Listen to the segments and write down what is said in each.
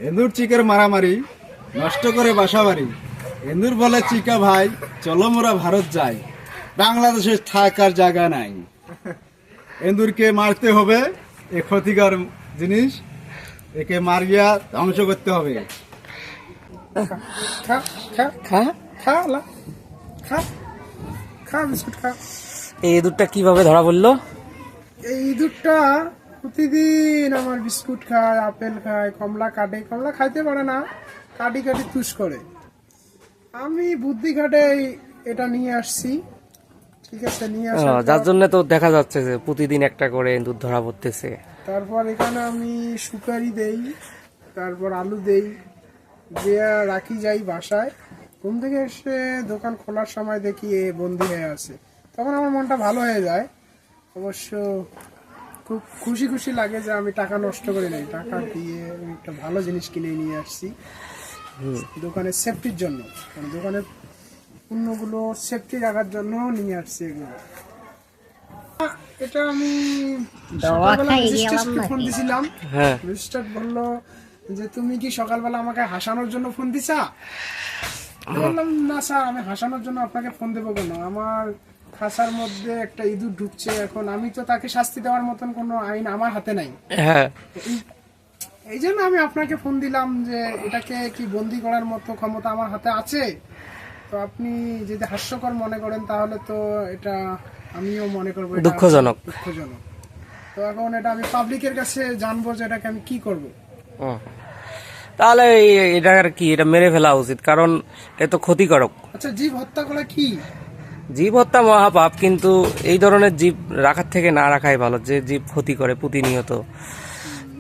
এন্দুর চিকের মারামারি নষ্ট করে বাসা বাড়ি। এন্দুর বলে চিকা ভাই চলো মোরা ভারত যাই, বাংলাদেশে থাকার জায়গা নাই। এন্দুরকে মারতে হবে, এ ক্ষতিকর জিনিস, একে মারিয়া ধ্বংস করতে হবে। এই ইঁদুরটা কিভাবে ধরা পড়লো? এই ইঁদুরটা প্রতিদিন আমার বিস্কুট খায়, আপেল খায়, কমলা কাটে। কমলা খাইতে পারে না, কাটি কাটি তুষ করে। আমি বুদ্ধি খাটে এটা নিয়ে আসছি। ঠিক আছে, নিয়ে আসা যার জন্য তো দেখা যাচ্ছে যে প্রতিদিন একটা করে ইঁদুর ধরা পড়তেছে। তারপর এখানে আমি সুপারি দেই, তারপর আলু দেই, দিয়ে রাখি যাই বাসায়। ঘুম থেকে এসে দোকান খোলার সময় দেখি এ বন্দি হয়ে আছে, তখন আমার মনটা ভালো হয়ে যায়। অবশ্য খুব খুশি খুশি লাগে যে আমি টাকা নষ্ট করি নাই, টাকা দিয়ে আমি একটা ভালো জিনিস কিনে নিয়ে আসছি দোকানের সেফটির জন্য। মানে দোকানের পণ্যগুলো সেফটি রাখার জন্য নিয়ে আসছি এগুলো। এটা আমি সকালবেলা রেজিস্ট্রেশনে ফোন দিছিলাম। রেজিস্ট্রার বললো যে তুমি কি সকালবেলা আমাকে হাসানোর জন্য ফোন দিছা? বললাম না স্যার, আমি হাসানোর জন্য আপনাকে ফোন দেবো কেন? আমার খাসার মধ্যে একটা ইঁদুর ঢুকছে, এখন আমি তো তাকে শাস্তি দেওয়ার মতন কোনো আইন আমার হাতে নাই। এই জন্য আমি আপনাকে ফোন দিলাম যে এটাকে কি বন্দি করার মতো ক্ষমতা আমার হাতে আছে। তো আপনি যদি হাস্যকর মনে করেন তাহলে তো এটা আমিও মনে করবো দুঃখজনক। তো এখন এটা আমি পাবলিকের কাছে জানবো যে এটাকে আমি কি করব। তাহলে এটা আর কি, এটা মেরে ফেলা উচিত, কারণ এটা তো ক্ষতিকারক। আচ্ছা, জীব হত্যা করা কি? জীব হত্যা মহাপাপ, কিন্তু এই ধরনের জীব রাখার থেকে না রাখাই ভালো, যে জীব ক্ষতি করে প্রতিনিয়ত।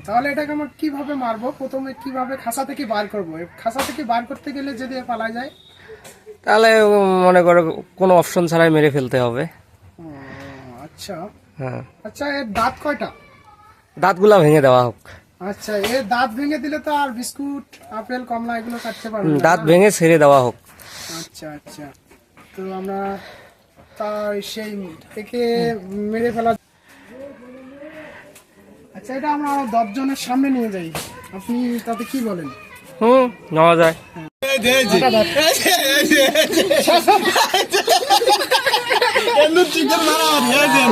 তাহলে এটাকে আমরা কিভাবে মারবো? প্রথমে কিভাবে খাসা থেকে বার করবো? খাসা থেকে বার করতে গেলে যদি পালা যায়, তাহলে মনে করো কোনো অপশন ছাড়াই মেরে ফেলতে হবে। আচ্ছা হ্যাঁ। আচ্ছা, এর দাঁত কয়টা? দাঁতগুলা ভেঙে দেওয়া হোক। আচ্ছা, এর দাঁত ভেঙে দিলে তো আর বিস্কুট, আপেল, কমলা এগুলো কাটতে পারবো না। দাঁত ভেঙে ছেড়ে দেওয়া হোক। আচ্ছা আচ্ছা, তো আমরা সেই একে মেরে ফেলা। আচ্ছা, এটা আমরা 10 জনের সামনে নিয়ে যাই, আপনি তাতে কি বলেন? নেওয়া যায়। চিকেন মারামারি